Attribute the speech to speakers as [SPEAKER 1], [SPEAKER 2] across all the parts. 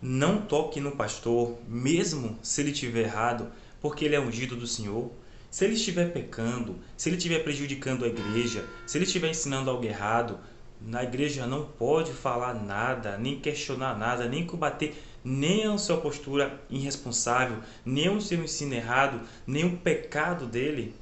[SPEAKER 1] Não toque no pastor, mesmo se ele estiver errado, porque ele é ungido do Senhor. Se ele estiver pecando, se ele estiver prejudicando a igreja, se ele estiver ensinando algo errado, na igreja não pode falar nada, nem questionar nada, nem combater nem a sua postura irresponsável, nem o seu ensino errado, nem o pecado dele.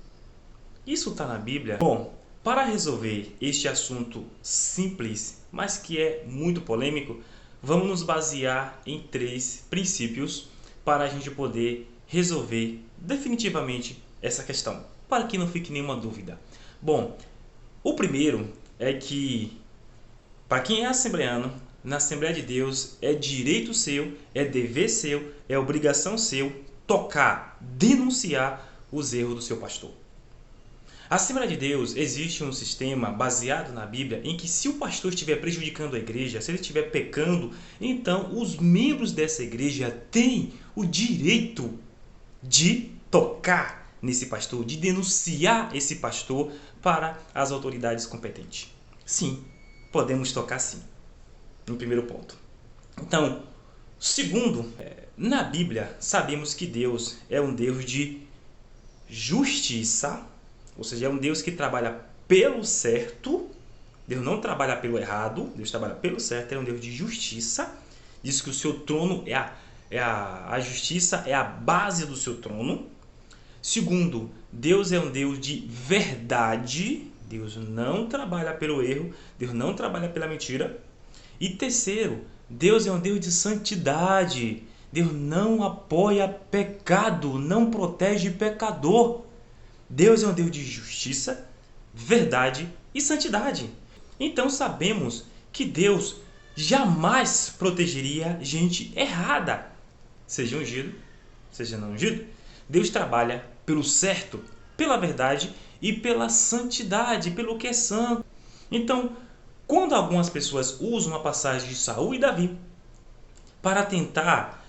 [SPEAKER 1] Isso está na Bíblia? Bom, para resolver este assunto simples, mas que é muito polêmico, vamos nos basear em 3 princípios para a gente poder resolver definitivamente essa questão, para que não fique nenhuma dúvida. Bom, o primeiro é que, para quem é assembleano, na Assembleia de Deus é direito seu, é dever seu, é obrigação seu tocar, denunciar os erros do seu pastor. A Assembleia de Deus existe um sistema baseado na Bíblia em que, se o pastor estiver prejudicando a igreja, se ele estiver pecando, então os membros dessa igreja têm o direito de tocar nesse pastor, de denunciar esse pastor para as autoridades competentes. Sim, podemos tocar sim, no primeiro ponto. Então, segundo, na Bíblia sabemos que Deus é um Deus de justiça, ou seja, é um Deus que trabalha pelo certo. Deus não trabalha pelo errado, Deus trabalha pelo certo, é um Deus de justiça. Diz que o seu trono a justiça é a base do seu trono. Segundo, Deus é um Deus de verdade. Deus não trabalha pelo erro, Deus não trabalha pela mentira. E terceiro, Deus é um Deus de santidade. Deus não apoia pecado, não protege pecador. Deus é um Deus de justiça, verdade e santidade. Então sabemos que Deus jamais protegeria gente errada, seja ungido, seja não ungido. Deus trabalha pelo certo, pela verdade e pela santidade, pelo que é santo. Então, quando algumas pessoas usam a passagem de Saul e Davi para tentar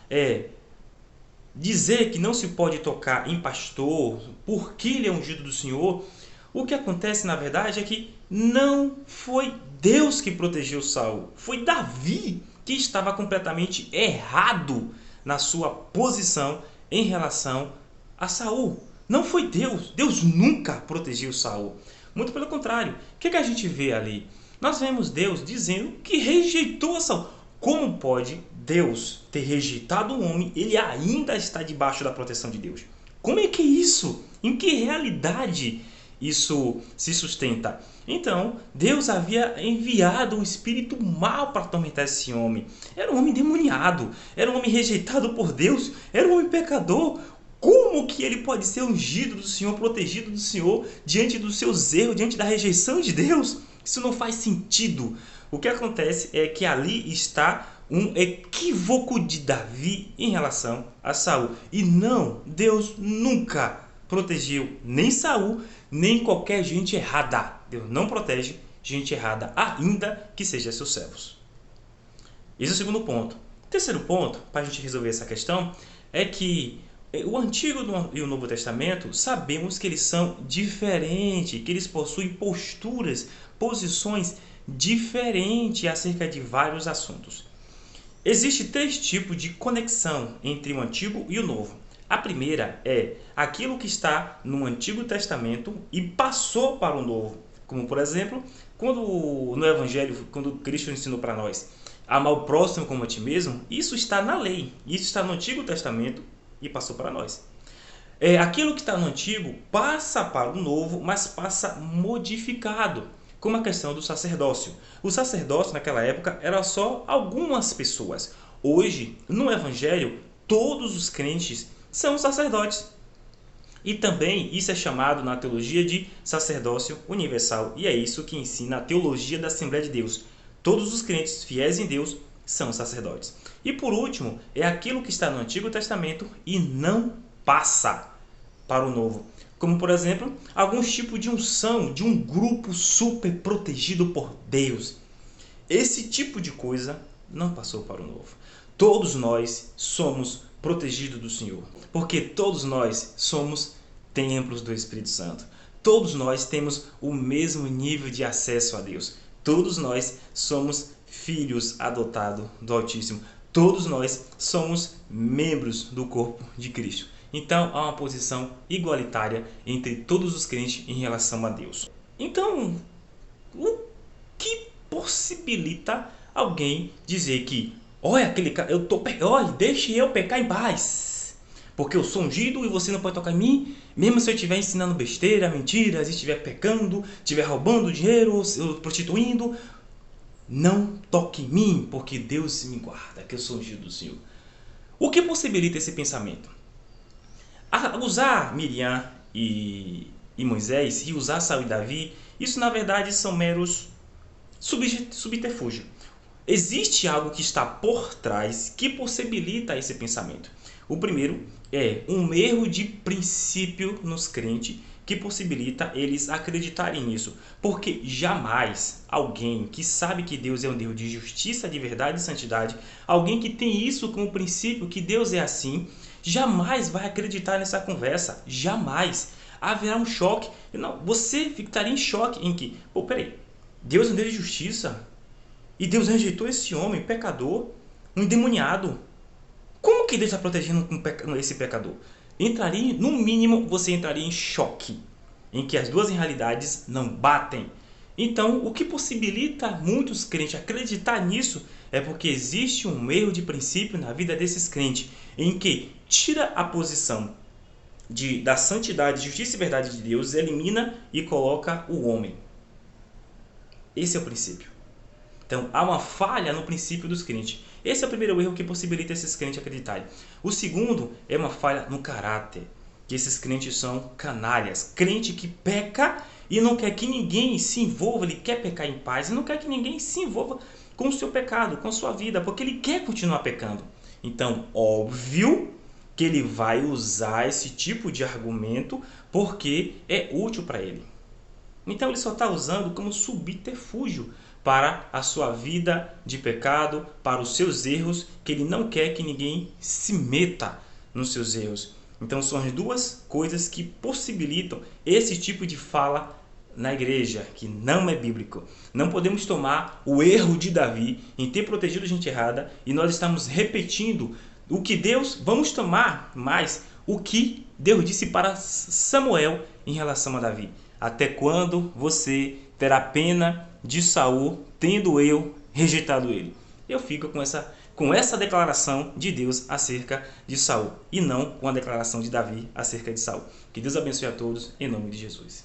[SPEAKER 1] dizer que não se pode tocar em pastor porque ele é ungido do Senhor, o que acontece na verdade é que não foi Deus que protegeu Saul, foi Davi que estava completamente errado na sua posição em relação a Saul. Não foi Deus, Deus nunca protegeu Saul. Muito pelo contrário, o que a gente vê ali? Nós vemos Deus dizendo que rejeitou a Saul. Como pode Deus ter rejeitado um homem, ele ainda está debaixo da proteção de Deus? Como é que é isso? Em que realidade isso se sustenta? Então, Deus havia enviado um espírito mau para atormentar esse homem. Era um homem demoniado, era um homem rejeitado por Deus, era um homem pecador. Como que ele pode ser ungido do Senhor, protegido do Senhor, diante dos seus erros, diante da rejeição de Deus? Isso não faz sentido. O que acontece é que ali está um equívoco de Davi em relação a Saul. E não, Deus nunca protegeu nem Saul, nem qualquer gente errada. Deus não protege gente errada, ainda que seja seus servos. Esse é o segundo ponto. O terceiro ponto, para a gente resolver essa questão, é que o Antigo e o Novo Testamento, sabemos que eles são diferentes, que eles possuem posturas, posições diferentes acerca de vários assuntos. Existem 3 tipos de conexão entre o Antigo e o Novo. A primeira é aquilo que está no Antigo Testamento e passou para o Novo. Como, por exemplo, quando no Evangelho, quando Cristo ensinou para nós amar o próximo como a ti mesmo, isso está na lei, isso está no Antigo Testamento e passou para nós. Aquilo que está no Antigo passa para o Novo, mas passa modificado, como a questão do sacerdócio. O sacerdócio naquela época era só algumas pessoas. Hoje, no Evangelho, todos os crentes são sacerdotes. E também isso é chamado na teologia de sacerdócio universal. E é isso que ensina a teologia da Assembleia de Deus. Todos os crentes fiéis em Deus são sacerdotes. E por último, é aquilo que está no Antigo Testamento e não passa para o Novo. Como, por exemplo, alguns tipos de unção de um grupo super protegido por Deus. Esse tipo de coisa não passou para o Novo. Todos nós somos protegidos do Senhor, porque todos nós somos templos do Espírito Santo. Todos nós temos o mesmo nível de acesso a Deus. Todos nós somos filhos adotados do Altíssimo. todos nós somos membros do corpo de Cristo. Então há uma posição igualitária entre todos os crentes em relação a Deus. Então, o que possibilita alguém dizer que, olha, aquele cara, olha, deixe eu pecar em paz, porque eu sou ungido e você não pode tocar em mim, mesmo se eu estiver ensinando besteira, mentiras, estiver pecando, estiver roubando dinheiro, prostituindo, não toque em mim, porque Deus me guarda, que eu sou ungido do Senhor. O que possibilita esse pensamento? Usar Miriam e Moisés, e usar Saul e Davi, isso na verdade são meros subterfúgio. Existe algo que está por trás que possibilita esse pensamento. O primeiro é um erro de princípio nos crentes que possibilita eles acreditarem nisso. Porque jamais alguém que sabe que Deus é um Deus de justiça, de verdade e santidade, alguém que tem isso como princípio, que Deus é assim, jamais vai acreditar nessa conversa. Jamais. Haverá um choque. Não, você ficaria em choque em que, peraí, Deus é um Deus de justiça e Deus rejeitou esse homem, pecador, um endemoniado. Como que Deus está protegendo esse pecador? Entraria, no mínimo, você entraria em choque, em que as duas realidades não batem. Então, o que possibilita muitos crentes acreditar nisso é porque existe um erro de princípio na vida desses crentes, em que tira a posição da santidade, justiça e verdade de Deus, elimina e coloca o homem. Esse é o princípio. Então, há uma falha no princípio dos crentes. Esse é o primeiro erro que possibilita esses crentes acreditarem. O segundo é uma falha no caráter, que esses crentes são canalhas. Crente que peca e não quer que ninguém se envolva, ele quer pecar em paz e não quer que ninguém se envolva com o seu pecado, com a sua vida, porque ele quer continuar pecando. Então, óbvio que ele vai usar esse tipo de argumento porque é útil para ele. Então, ele só está usando como subterfúgio para a sua vida de pecado, para os seus erros, que ele não quer que ninguém se meta nos seus erros. Então são as duas coisas que possibilitam esse tipo de fala na igreja, que não é bíblico. Não podemos tomar o erro de Davi em ter protegido gente errada e nós estamos repetindo o que Deus, vamos tomar mais o que Deus disse para Samuel em relação a Davi. Até quando você terá pena de Saul, tendo eu rejeitado ele? Eu fico com essa declaração de Deus acerca de Saul, e não com a declaração de Davi acerca de Saul. Que Deus abençoe a todos, em nome de Jesus.